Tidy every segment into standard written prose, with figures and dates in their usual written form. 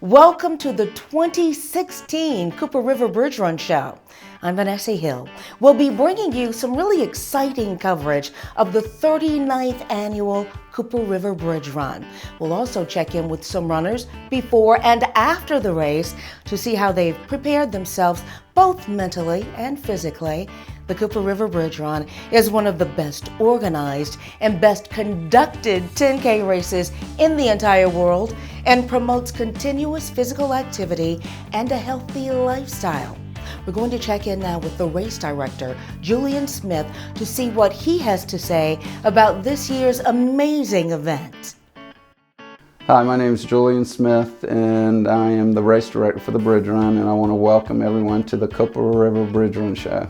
Welcome to the 2016 Cooper River Bridge Run Show. I'm Vanessa Hill. We'll be bringing you some really exciting coverage of the 39th annual Cooper River Bridge Run. We'll also check in with some runners before and after the race to see how they've prepared themselves both mentally and physically. The Cooper River Bridge Run is one of the best organized and best conducted 10K races in the entire world and promotes continuous physical activity and a healthy lifestyle. We're going to check in now with the race director, Julian Smith, to see what he has to say about this year's amazing event. Hi, my name is Julian Smith, and I am the race director for the Bridge Run, and I want to welcome everyone to the Cooper River Bridge Run Show.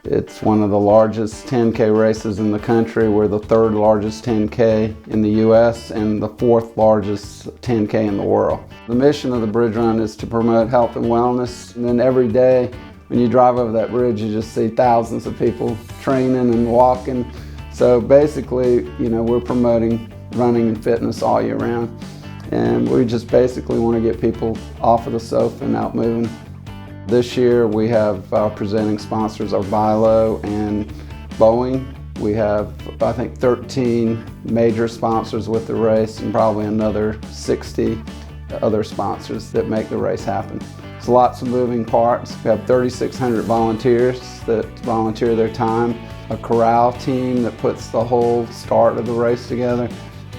It's one of the largest 10K races in the country. We're the third largest 10K in the U.S. and the fourth largest 10K in the world. The mission of the Bridge Run is to promote health and wellness, and then every day when you drive over that bridge, you just see thousands of people training and walking. So basically, we're promoting running and fitness all year round. And we just basically want to get people off of the sofa and out moving. This year we have our presenting sponsors are Bilo and Boeing. We have, I think, 13 major sponsors with the race and probably another 60 other sponsors that make the race happen. There's lots of moving parts. We have 3,600 volunteers that volunteer their time, a corral team that puts the whole start of the race together,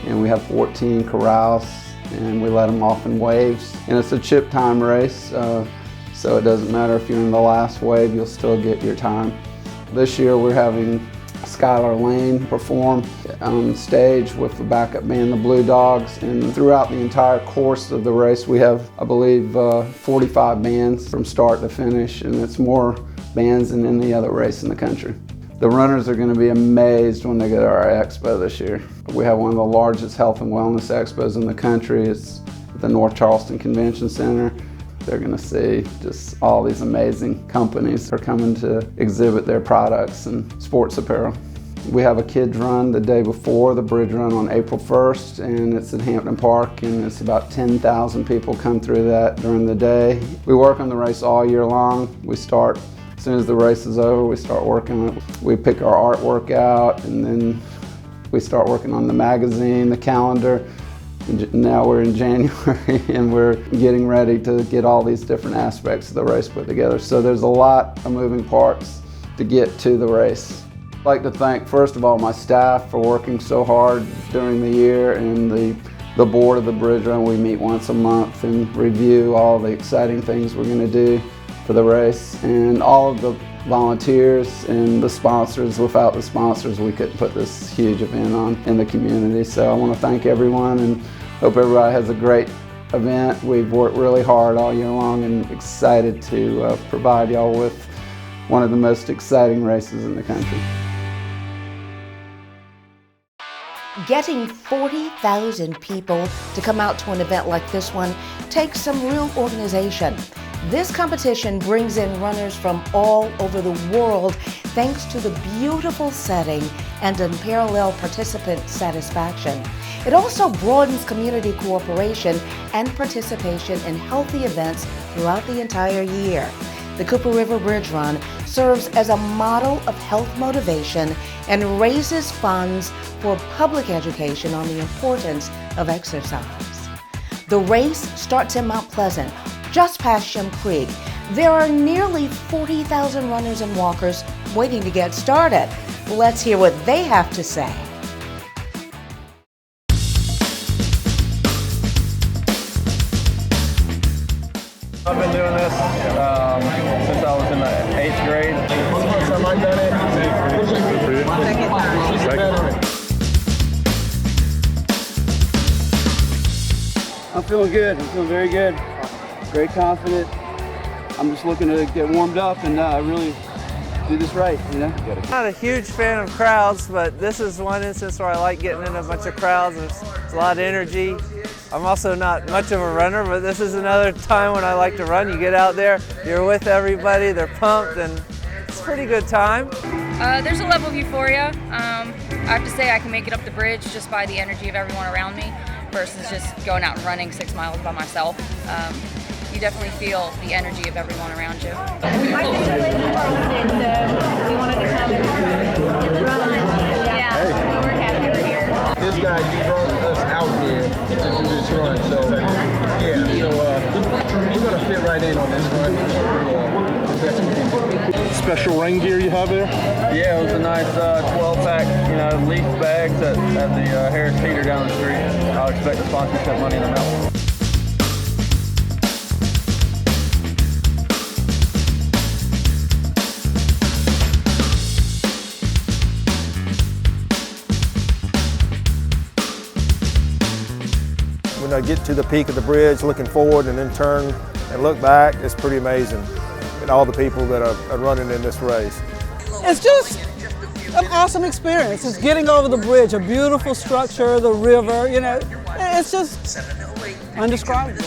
and we have 14 corrals, and we let them off in waves. And it's a chip time race, so it doesn't matter if you're in the last wave, you'll still get your time. This year we're having Skylar Lane perform on stage with the backup band, the Blue Dogs, and throughout the entire course of the race we have, I believe, 45 bands from start to finish, and it's more bands than any other race in the country. The runners are going to be amazed when they go to our expo this year. We have one of the largest health and wellness expos in the country. It's at the North Charleston Convention Center. They're going to see just all these amazing companies that are coming to exhibit their products and sports apparel. We have a kids run the day before the Bridge Run on April 1st, and it's at Hampton Park, and it's about 10,000 people come through that during the day. We work on the race all year long. We start as soon as the race is over, we start working on it. We pick our artwork out, and then we start working on the magazine, the calendar. Now we're in January and we're getting ready to get all these different aspects of the race put together. So there's a lot of moving parts to get to the race. I'd like to thank, first of all, my staff for working so hard during the year, and the board of the Bridge Run. We meet once a month and review all the exciting things we're going to do for the race, and all of the volunteers and the sponsors. Without the sponsors, we couldn't put this huge event on in the community. So I want to thank everyone and hope everybody has a great event. We've worked really hard all year long and excited to provide y'all with one of the most exciting races in the country. Getting 40,000 people to come out to an event like this one takes some real organization. This competition brings in runners from all over the world thanks to the beautiful setting and unparalleled participant satisfaction. It also broadens community cooperation and participation in healthy events throughout the entire year. The Cooper River Bridge Run serves as a model of health motivation and raises funds for public education on the importance of exercise. The race starts in Mount Pleasant, just past Shem Creek. There are nearly 40,000 runners and walkers waiting to get started. Let's hear what they have to say. I've been doing this since I was in the 8th grade. First time I've done it. Second time. I'm feeling good. I'm feeling very good. Very confident. I'm just looking to get warmed up and really do this right, I'm not a huge fan of crowds, but this is one instance where I like getting in a bunch of crowds. There's a lot of energy. I'm also not much of a runner, but this is another time when I like to run. You get out there, you're with everybody, they're pumped, and it's a pretty good time. There's a level of euphoria. I have to say I can make it up the bridge just by the energy of everyone around me. versus just going out and running 6 miles by myself. You definitely feel the energy of everyone around you. My sister lives in Charleston, so we wanted to come and run. Yeah, so we're happy we're here. This guy, he brought us out here to do this run, so yeah, we're gonna fit right in on this run. The best we can do. Special rain gear you have there? Yeah, it was a nice 12-pack, leaf bags at the Harris Teeter down the street. I'll expect the sponsorship money in the mail. When I get to the peak of the bridge, looking forward and then turn and look back, it's pretty amazing. And all the people that are running in this race. It's just an awesome experience. It's getting over the bridge, a beautiful structure, the river, it's just indescribable.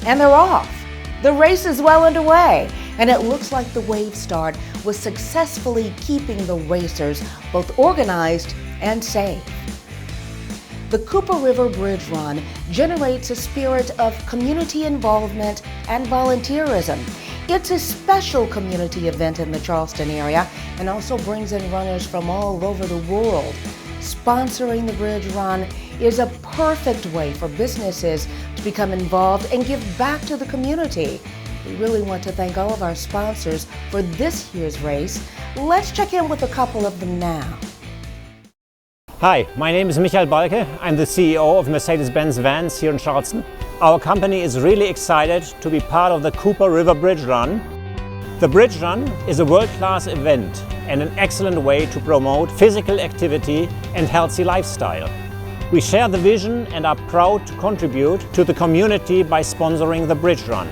And they're off. The race is well underway, and it looks like the wave start was successfully keeping the racers both organized and safe. The Cooper River Bridge Run generates a spirit of community involvement and volunteerism. It's a special community event in the Charleston area and also brings in runners from all over the world. Sponsoring the Bridge Run is a perfect way for businesses to become involved and give back to the community. We really want to thank all of our sponsors for this year's race. Let's check in with a couple of them now. Hi, my name is Michael Balke. I'm the CEO of Mercedes-Benz Vans here in Charleston. Our company is really excited to be part of the Cooper River Bridge Run. The Bridge Run is a world-class event and an excellent way to promote physical activity and healthy lifestyle. We share the vision and are proud to contribute to the community by sponsoring the Bridge Run.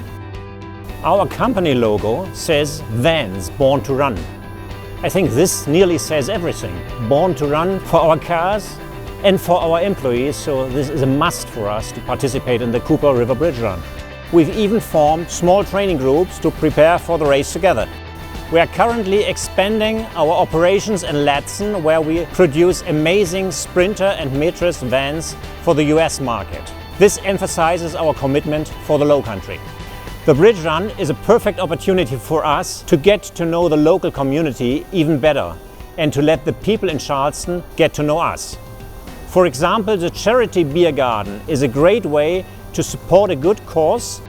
Our company logo says Vans, Born to Run. I think this nearly says everything. Born to run for our cars and for our employees, so this is a must for us to participate in the Cooper River Bridge Run. We've even formed small training groups to prepare for the race together. We are currently expanding our operations in Ladson, where we produce amazing Sprinter and Metris vans for the US market. This emphasizes our commitment for the Lowcountry. The Bridge Run is a perfect opportunity for us to get to know the local community even better and to let the people in Charleston get to know us. For example, the charity beer garden is a great way to support a good cause.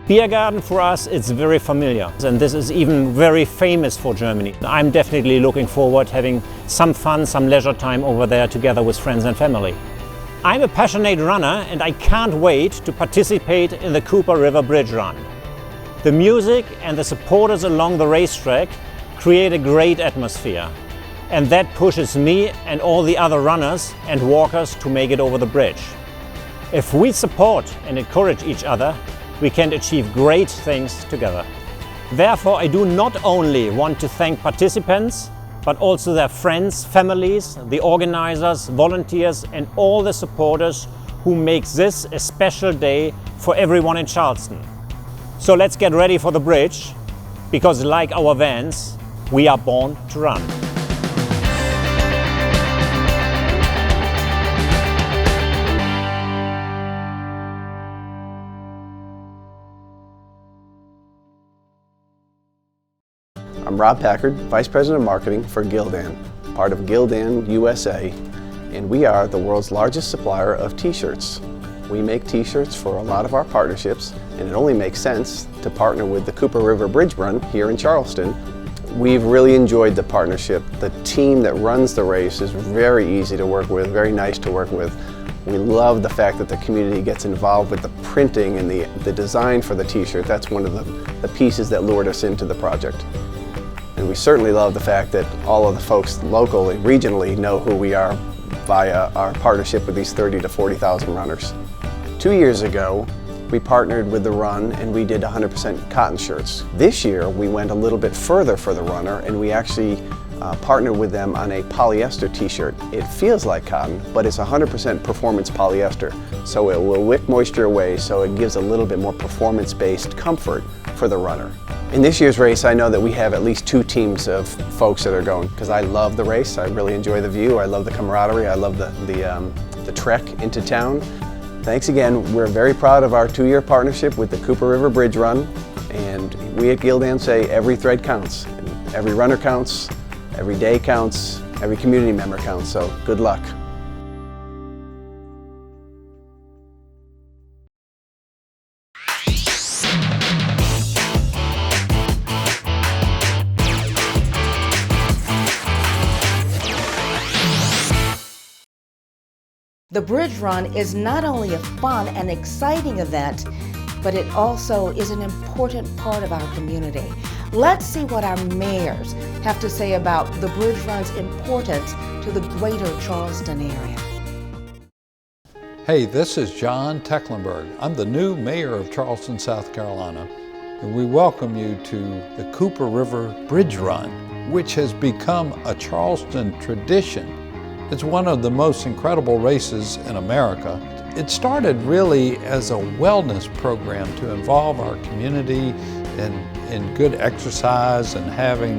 Beer garden for us is very familiar, and this is even very famous for Germany. I'm definitely looking forward to having some fun, some leisure time over there together with friends and family. I'm a passionate runner and I can't wait to participate in the Cooper River Bridge Run. The music and the supporters along the racetrack create a great atmosphere, and that pushes me and all the other runners and walkers to make it over the bridge. If we support and encourage each other, we can achieve great things together. Therefore, I do not only want to thank participants, but also their friends, families, the organizers, volunteers, and all the supporters who make this a special day for everyone in Charleston. So let's get ready for the bridge, because like our vans, we are born to run. I'm Rob Packard, Vice President of Marketing for Gildan, part of Gildan USA, and we are the world's largest supplier of t-shirts. We make t-shirts for a lot of our partnerships, and it only makes sense to partner with the Cooper River Bridge Run here in Charleston. We've really enjoyed the partnership. The team that runs the race is very easy to work with, very nice to work with. We love the fact that the community gets involved with the printing and the design for the t-shirt. That's one of the pieces that lured us into the project. And we certainly love the fact that all of the folks locally, regionally, know who we are via our partnership with these 30,000 to 40,000 runners. 2 years ago, we partnered with the run and we did 100% cotton shirts. This year, we went a little bit further for the runner and we actually partnered with them on a polyester t-shirt. It feels like cotton, but it's 100% performance polyester. So it will wick moisture away, so it gives a little bit more performance-based comfort for the runner. In this year's race, I know that we have at least 2 teams of folks that are going, because I love the race, I really enjoy the view, I love the camaraderie, I love the trek into town. Thanks again. We're very proud of our 2-year partnership with the Cooper River Bridge Run, and we at Gildan say every thread counts. Every runner counts, every day counts, every community member counts, so good luck. The Bridge Run is not only a fun and exciting event, but it also is an important part of our community. Let's see what our mayors have to say about the Bridge Run's importance to the greater Charleston area. Hey, this is John Tecklenburg. I'm the new mayor of Charleston, South Carolina, and we welcome you to the Cooper River Bridge Run, which has become a Charleston tradition. It's one of the most incredible races in America. It started really as a wellness program to involve our community in good exercise and having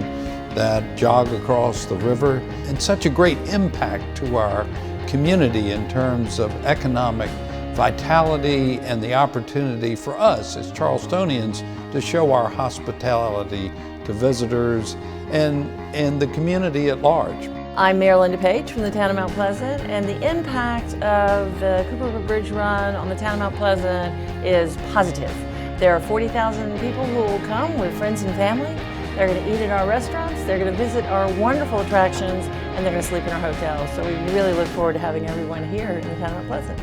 that jog across the river, and such a great impact to our community in terms of economic vitality and the opportunity for us as Charlestonians to show our hospitality to visitors and the community at large. I'm Mayor Linda Page from the town of Mount Pleasant, and the impact of the Cooper River Bridge Run on the town of Mount Pleasant is positive. There are 40,000 people who will come with friends and family. They're going to eat at our restaurants, they're going to visit our wonderful attractions, and they're going to sleep in our hotels. So we really look forward to having everyone here in the town of Mount Pleasant.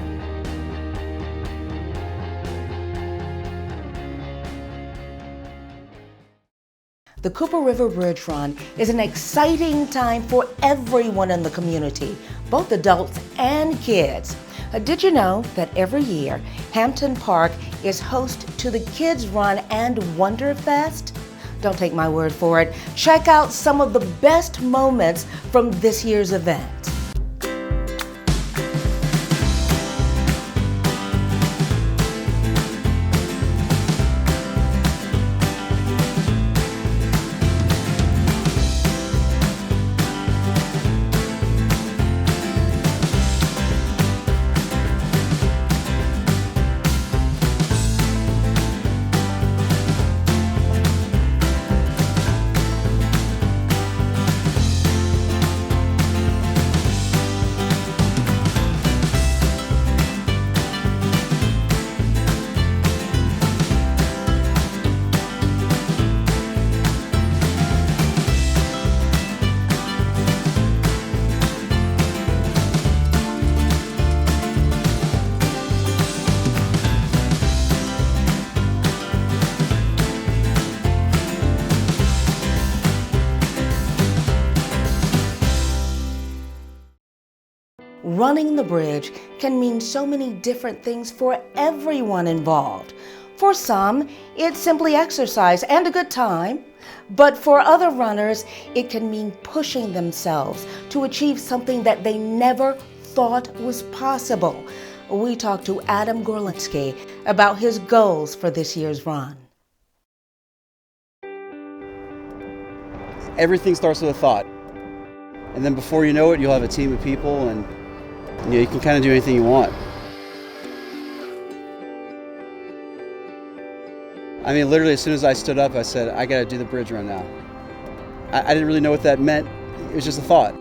The Cooper River Bridge Run is an exciting time for everyone in the community, both adults and kids. Did you know that every year Hampton Park is host to the Kids Run and Wonderfest? Don't take my word for it. Check out some of the best moments from this year's event. Running the bridge can mean so many different things for everyone involved. For some, it's simply exercise and a good time. But for other runners, it can mean pushing themselves to achieve something that they never thought was possible. We talked to Adam Gorlinsky about his goals for this year's run. Everything starts with a thought. And then before you know it, you'll have a team of people and you can kind of do anything you want. I mean, literally as soon as I stood up, I said, I gotta do the bridge run now. I didn't really know what that meant. It was just a thought.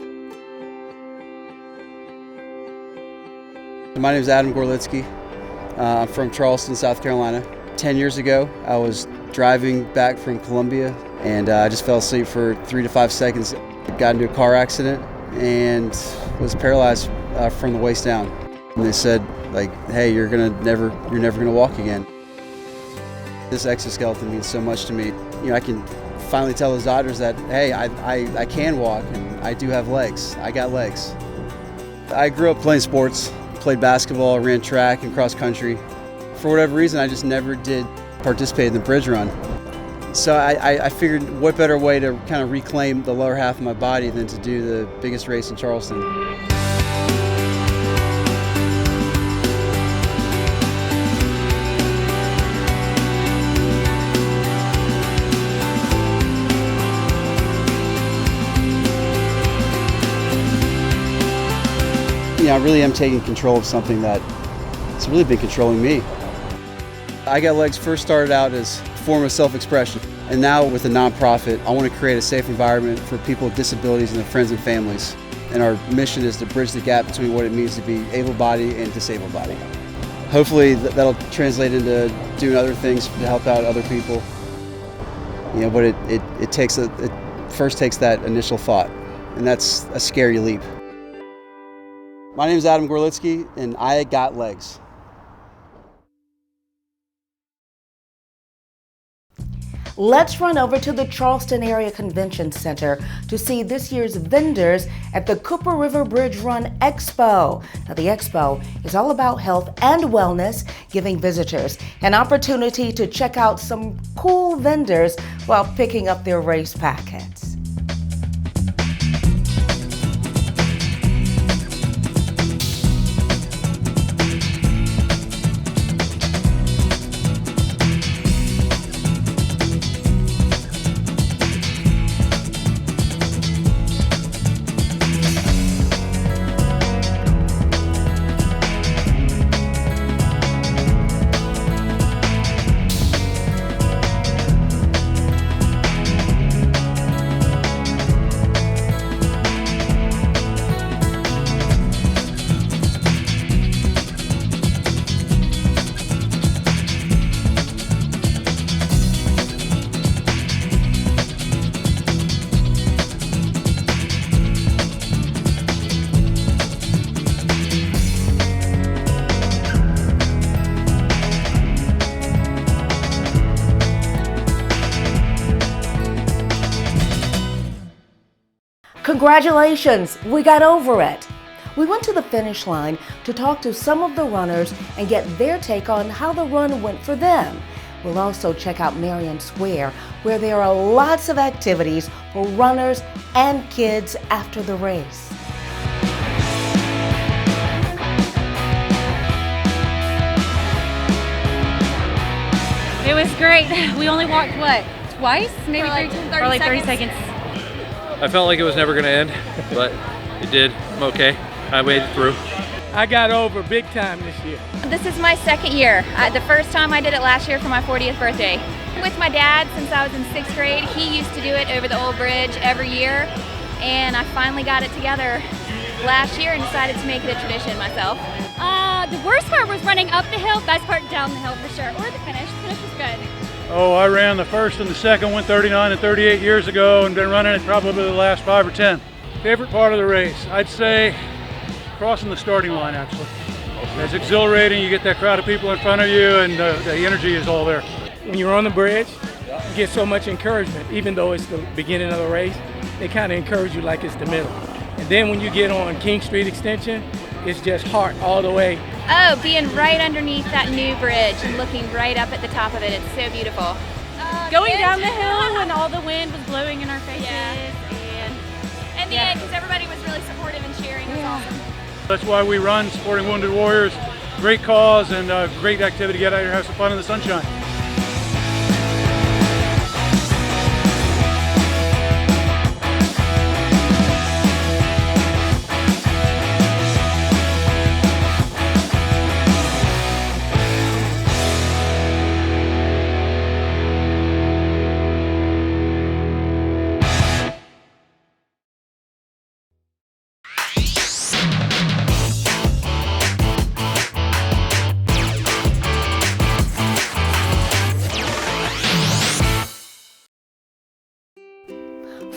My name is Adam Gorlinsky. I'm from Charleston, South Carolina. 10 years ago, I was driving back from Columbia and I just fell asleep for 3 to 5 seconds. Got into a car accident and was paralyzed from the waist down. And they said, like, hey, you're never gonna walk again. This exoskeleton means so much to me. You know, I can finally tell those doctors that, hey, I can walk and I do have legs. I got legs. I grew up playing sports, played basketball, ran track and cross country. For whatever reason, I just never did participate in the bridge run. So I figured what better way to kind of reclaim the lower half of my body than to do the biggest race in Charleston. You know, I really am taking control of something that it's really been controlling me. I Got Legs first started out as a form of self-expression, and now with a nonprofit, I want to create a safe environment for people with disabilities and their friends and families. And our mission is to bridge the gap between what it means to be able-bodied and disabled-bodied. Hopefully that'll translate into doing other things to help out other people. You know, but it first takes that initial thought, and that's a scary leap. My name is Adam Gorlinsky, and I Got Legs. Let's run over to the Charleston Area Convention Center to see this year's vendors at the Cooper River Bridge Run Expo. Now, the Expo is all about health and wellness, giving visitors an opportunity to check out some cool vendors while picking up their race packets. Congratulations, we got over it. We went to the finish line to talk to some of the runners and get their take on how the run went for them. We'll also check out Marion Square, where there are lots of activities for runners and kids after the race. It was great. We only walked, what, twice? Maybe for like 30 seconds. I felt like it was never going to end, but it did. I'm okay. I made it through. I got over big time this year. This is my second year. The first time I did it last year for my 40th birthday. With my dad since I was in 6th grade. He used to do it over the old bridge every year, and I finally got it together last year and decided to make it a tradition myself. The worst part was running up the hill, best part down the hill for sure, or the finish. The finish was good. Oh, I ran the first and the second one 39 and 38 years ago and been running it probably the last 5 or 10. Favorite part of the race, I'd say crossing the starting line actually. It's exhilarating, you get that crowd of people in front of you and the energy is all there. When you're on the bridge, you get so much encouragement, even though it's the beginning of the race, they kind of encourage you like it's the middle. And then when you get on King Street Extension, it's just heart all the way. Oh, being right underneath that new bridge and looking right up at the top of it, it's so beautiful. Going down the hill when all the wind was blowing in our faces. And the end, because everybody was really supportive and cheering. It was awesome. That's why we run, supporting Wounded Warriors. Great cause and great activity. Get out here and have some fun in the sunshine.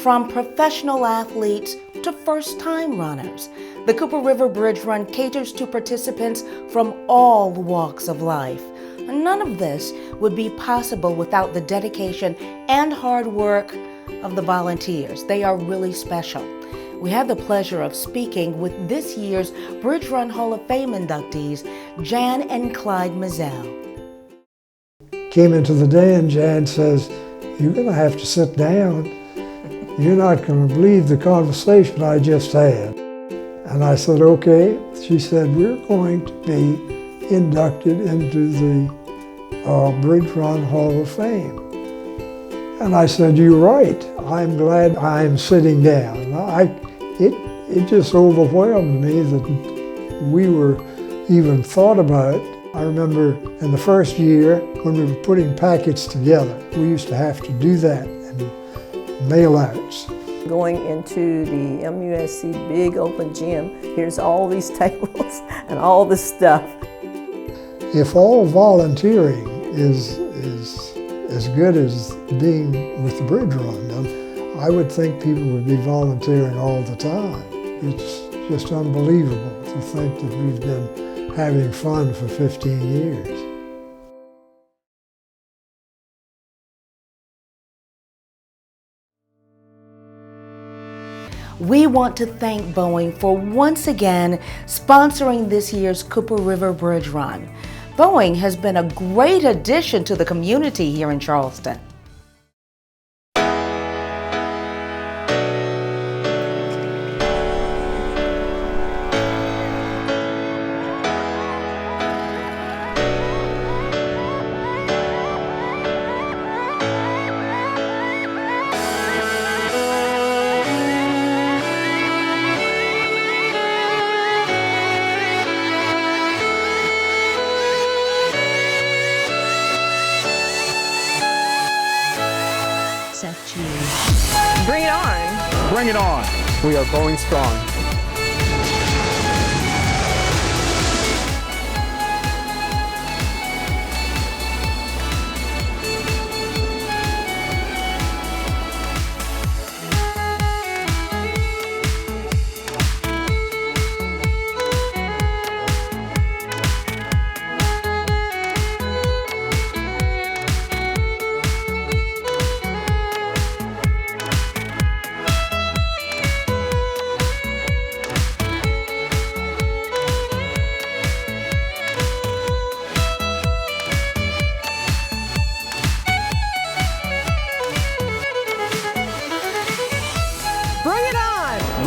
From professional athletes to first-time runners, the Cooper River Bridge Run caters to participants from all walks of life. None of this would be possible without the dedication and hard work of the volunteers. They are really special. We had the pleasure of speaking with this year's Bridge Run Hall of Fame inductees, Jan and Clyde Mazzell. Came into the day and Jan says, "You're going to have to sit down. You're not going to believe the conversation I just had." And I said, "Okay." She said, "We're going to be inducted into the Bridge Run Hall of Fame." And I said, "You're right. I'm glad I'm sitting down." It just overwhelmed me that we were even thought about. I remember in the first year when we were putting packets together, we used to have to do that and mail outs. Going into the MUSC big open gym, here's all these tables and all this stuff. If all volunteering is as good as being with the Bridge Run, then I would think people would be volunteering all the time. It's just unbelievable to think that we've been having fun for 15 years. We want to thank Boeing for once again sponsoring this year's Cooper River Bridge Run. Boeing has been a great addition to the community here in Charleston. Bring it on. Bring it on. We are going strong.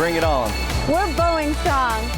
Bring it on. We're going strong.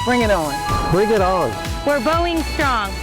Bring it on. Bring it on. We're going strong.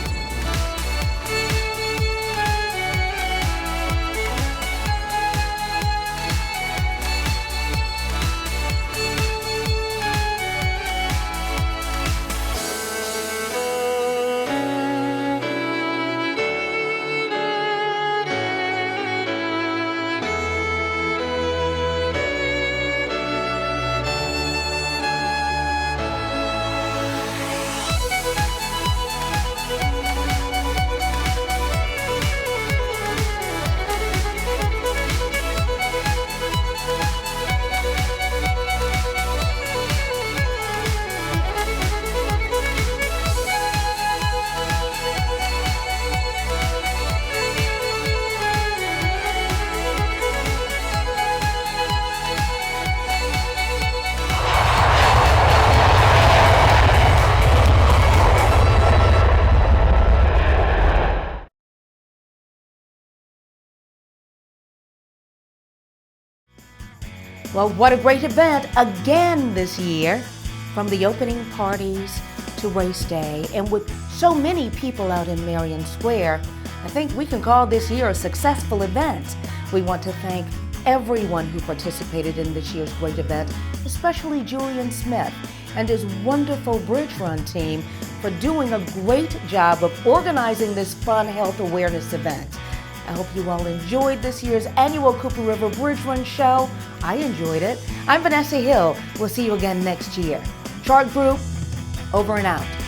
Well, what a great event again this year, from the opening parties to race day. And with so many people out in Marion Square, I think we can call this year a successful event. We want to thank everyone who participated in this year's great event, especially Julian Smith and his wonderful Bridge Run team for doing a great job of organizing this fun health awareness event. I hope you all enjoyed this year's annual Cooper River Bridge Run show. I enjoyed it. I'm Vanessa Hill. We'll see you again next year. Chart Group, over and out.